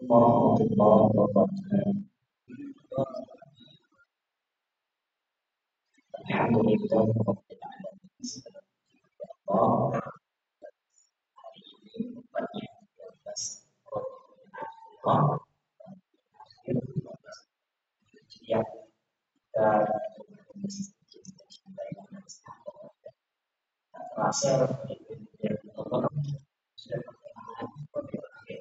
warahmatullahi wabarakatuh. Alhamdulillah rabbil alamin. Allah hari ini tepatnya 12 Ramadan akhir 15 Hijriah dan terasa ya Allah sudah pertengahan akhir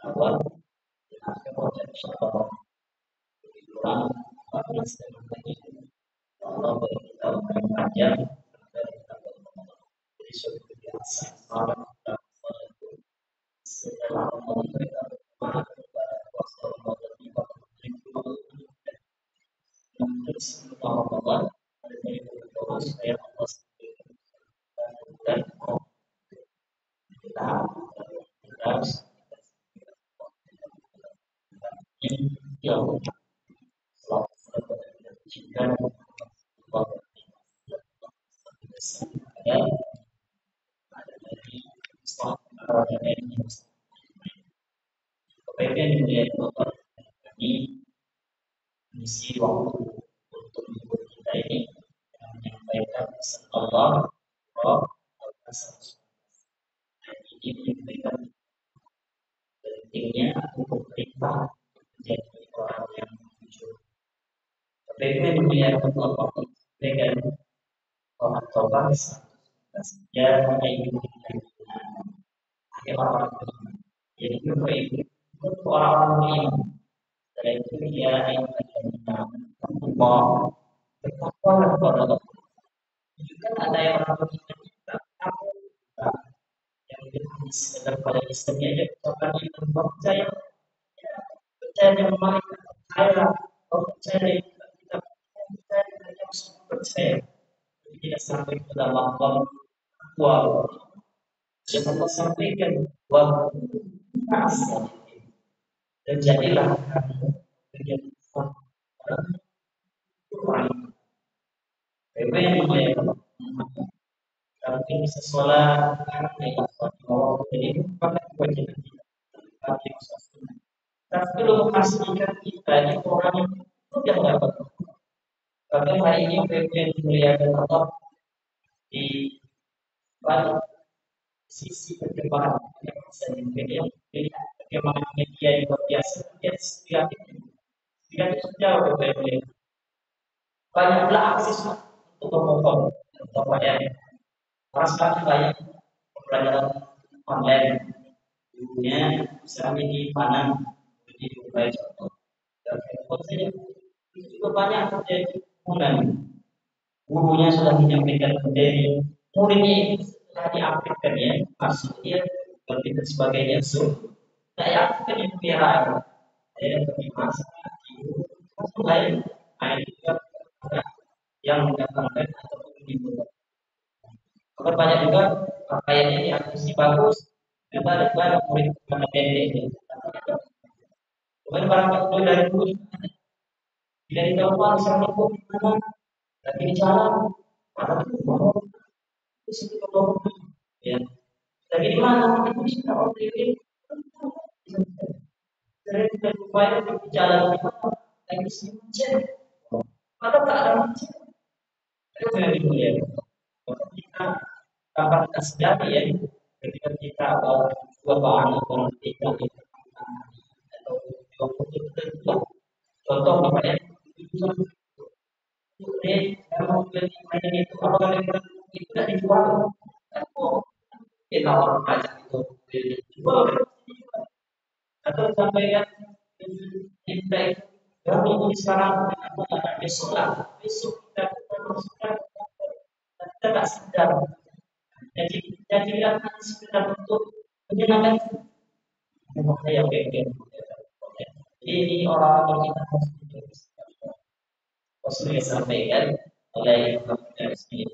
awal dan akhir dan insyaallah kurang 14 tahun lagi Allah beri kita umur yang panjang dan kita jadi suatu kebiasaan salam dan setelah Ramadan kita berdoa kepada puasa Ramadan di waktu yang setelah Ramadan ada yang berdoa supaya Allah dan kita harus yang selalu jika ada dari kebaikan yang melihat Bapak ini misi waktu untuk menghibur kita ini yang menyampaikan pesan Allah ini menyampaikan pentingnya untuk kita menjadi orang yang jujur. Kebaikan yang melihat Bapak kebaikan orang tua ya hanya ibu akhir orang jadi juga itu untuk orang-orang yang dari itu dia yang Allah bertakwa kepada Allah juga ada yang orang kita aku yang hadis dalam pada istrinya aja ucapan yang percaya percaya yang mereka percaya percaya kita percaya yang percaya tidak sampai ke dalam takwa yang Allah sampaikan bahwa dan jadilah kamu menjadi orang yang kalau ini sesuatu jadi pada kewajiban kita tapi belum memastikan kita ini orang yang dapat tapi hari ini PPN muliakan Allah di balik sisi perkembangan yang bisa yang bagaimana media yang luar biasa dia tidak jauh PPN banyaklah akses untuk memohon contohnya sekarang banyak pembelajaran online dulunya misalnya di mana di Dubai contoh dan itu juga banyak terjadi kemudian gurunya sudah menyampaikan materi muridnya setelah diaktifkan ya masuk dia berpikir sebagainya saya aktifkan yang biara saya pergi masuk lain juga yang mendapatkan atau menimbulkan banyak juga pakaiannya yang isi bagus kita ada barang murid mana pendek kemudian barang itu dari dulu tidak ditemukan misalnya kok di mana lagi di jalan ada itu itu ya lagi di mana itu bisa OTW saya tidak upaya di jalan di mana lagi sih atau tak ada macam itu yang dimulai kita dapat kasih ya ketika kita dua bahan atau tiga atau dua puluh tertentu contoh misalnya ini kalau beli mainan itu apa yang itu tidak dijual kita orang pajak itu dijual atau sampaikan kita kami ini sekarang besok lah besok kita masukkan kita tak sadar jadi sekedar untuk menyenangkan yang baik ini orang yang kita Rasulullah sampaikan oleh resmi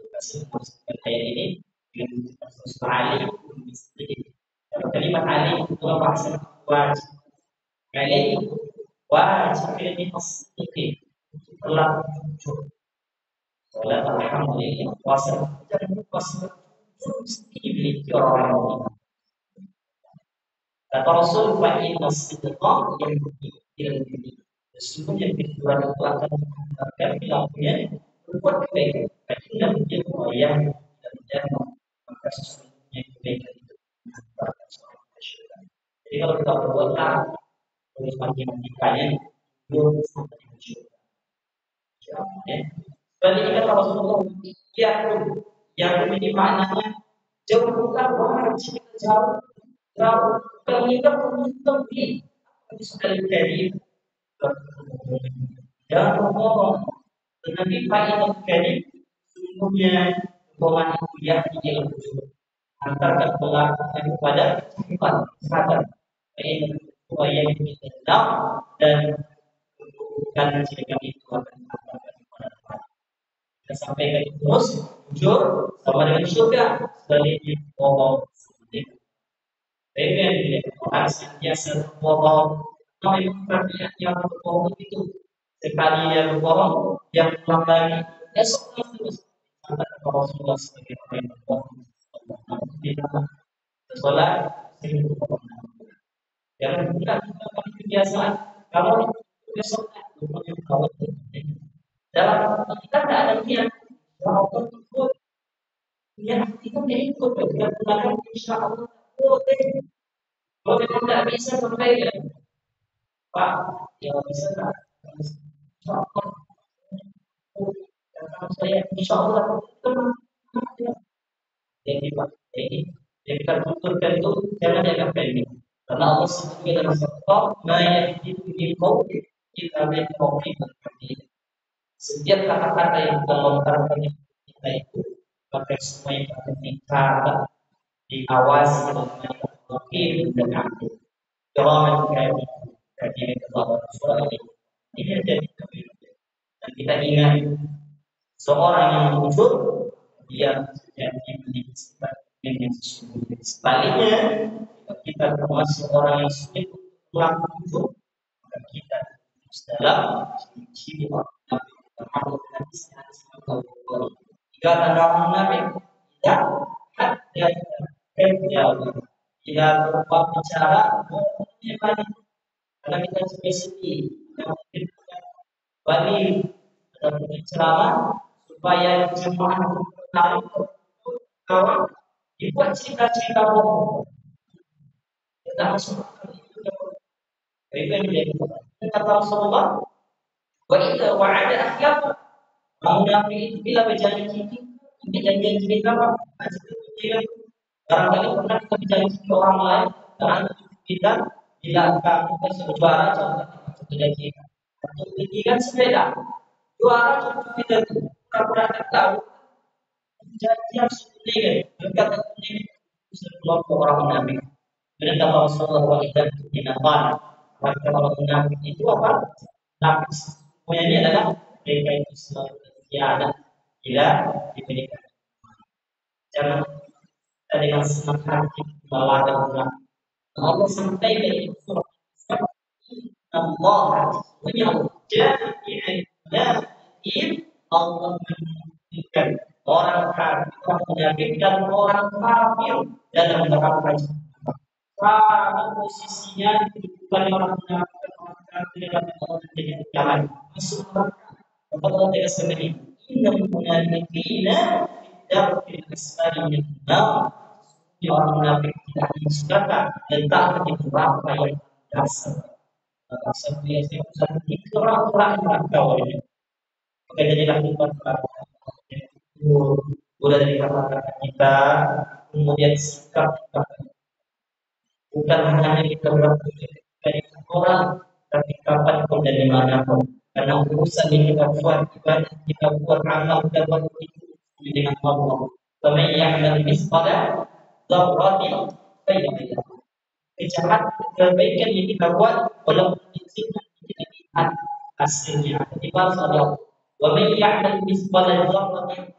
ayat ini dengan kasus Ali kalimat Ali itu bahasa wajib Ali wajib ini pasti berlaku jujur salat alhamdulillah puasa dan puasa mesti dimiliki orang Kata Rasul, "Fa'inna sidqa yahdi ilal birri." Sesungguhnya kejujuran itu akan mengantarkan pelakunya berbuat kebaikan. Fa'inna sidqa yahdi ilal jannah. Maka sesungguhnya kebaikan itu mengantarkan seorang ke surga. Jadi kalau kita berbuat baik, terus matematikanya belum sampai ke surga. Ya. Sebaliknya kata Rasulullah, yang ini maknanya jauh bukan wajib jauh jauh mengingat lebih sekali dari dan ngomong tetapi faedah dari sungguhnya hubungan kuliah di dalam antara pelakunya kepada sifat sadar faedah yang kita dan bukan jika itu akan mengantarkan kepada kita sampaikan terus jujur sama dengan surga sebaliknya bohong sedih. Dengan orang senantiasa berbohong, memang yang berbohong itu sekali yang berbohong, yang pulang lagi esok terus sampai ke Rasulullah sebagai orang yang berbohong. Kita sholat sering berbohong. Jangan kita kebiasaan kalau besok berbohong kalau dalam kita tidak ada niat walaupun itu niat itu tidak ikut kita gunakan insya Allah boleh. Kalau memang tidak bisa sampai ya Pak, ya bisa tak? Insya Allah, kalau saya insya Allah jadi Pak, jadi kita tuturkan itu jangan dianggap pendek. Karena Allah sebutkan dalam satu ayat itu kau kita berkopi berkati. Setiap kata-kata yang kita lontarkan kita itu pakai semua yang kita diawasi oleh mungkin dan aku. Keramat kami kajian Allah Rasulullah ini menjadi kebiasaan. Dan kita ingat seorang yang jujur dia menjadi memiliki sifat yang sesungguhnya. Sebaliknya, kita termasuk orang yang sulit melakukan jujur, maka kita dalam ciri orang termasuk hadis jika tanda munafik tidak ada kerja tidak berbuat bicara karena kita spesifik balik dalam ceramah supaya jemaah tahu bahwa dibuat cerita-cerita bohong tidak masuk itu yang menjadi kata Rasulullah wa idza wa'ada akhlaq munafik itu bila berjanji janjian cerita apa barangkali pernah kita berjanji ke orang lain karena kita bila kamu berjuara contohnya janji untuk bikin sepeda juara contoh kita itu pernah tahu janji yang sebenarnya berkata ini kelompok orang munafik. Kemudian kata Rasulullah wa idza dinafan maka kalau munafik itu apa? Munafik semuanya ini adalah mereka itu selalu tiada bila diberikan. Jangan kita dengan senang hati melawan munafik. Allah sampaikan itu surah Allah menyebut jami'an Allah menunjukkan orang kafir menjadikan orang kafir dalam neraka pada posisinya bukan orang kafir dalam menjadi jalan masuk neraka. Allah tegas sendiri innal munafiqina darfil asfali min nar. Orang munafik tidak disukakan dan tak menjadi neraka yang dasar. Dasar biasanya pusat di kerang-kerang neraka wajib. Maka jadilah kita sudah dari kata-kata kita, kemudian sikap kita. Bukan hanya kita berpikir dari orang, tapi kapanpun dan dimanapun. Karena urusan yang kita buat, ibadah kita buat amal kita buat itu dengan Allah. Kami yang lebih pada dzarratin baik. Kebaikan yang kita buat walaupun kita lihat hasilnya. Dibalas oleh Allah. Wa may ya'mal mithqala dzarratin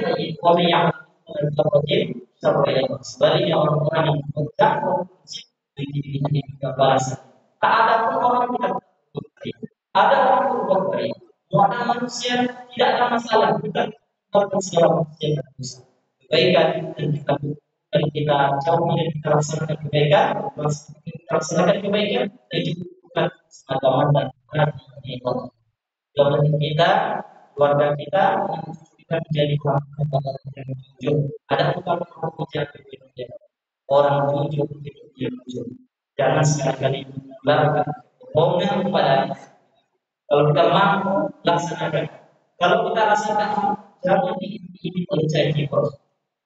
baik wa may ya'mal mithqala dzarratin syarran. Sebaliknya orang-orang yang bertakwa bagi dirinya juga balasan. Tak ada pun orang yang tidak berbaik. Ada orang yang berbaik. Ada manusia tidak ada masalah. Bukan segala manusia yang berdosa. Kebaikan dan kita dan kita jauh dan kita laksanakan kebaikan, laksanakan kebaikan, dan itu bukan semata-mata hati Allah. Dalam kita, keluarga kita, kita menjadi orang yang jujur. Ada orang yang jujur, orang jujur yang jujur. Jangan sekali-kali melakukan bohongan kepada. Kalau kita mampu laksanakan. Kalau kita rasakan jangan ini percaya kita.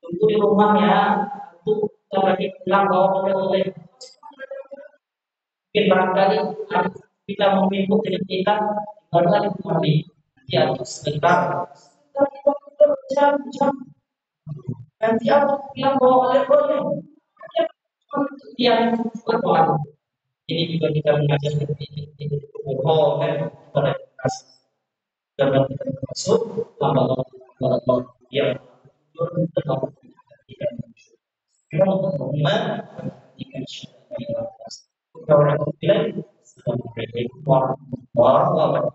Untuk di rumahnya, untuk kita lagi pulang bawa oleh mungkin barangkali kita memikut dengan kita baru lagi kembali ya sebentar jam nanti aku bilang bawa oleh yang berpelan ini juga kita mengajar seperti ini bohong kan pada kasih dan kita masuk lama yang tetap tidak kita memperhatikan syariat. Orang bilang, "Orang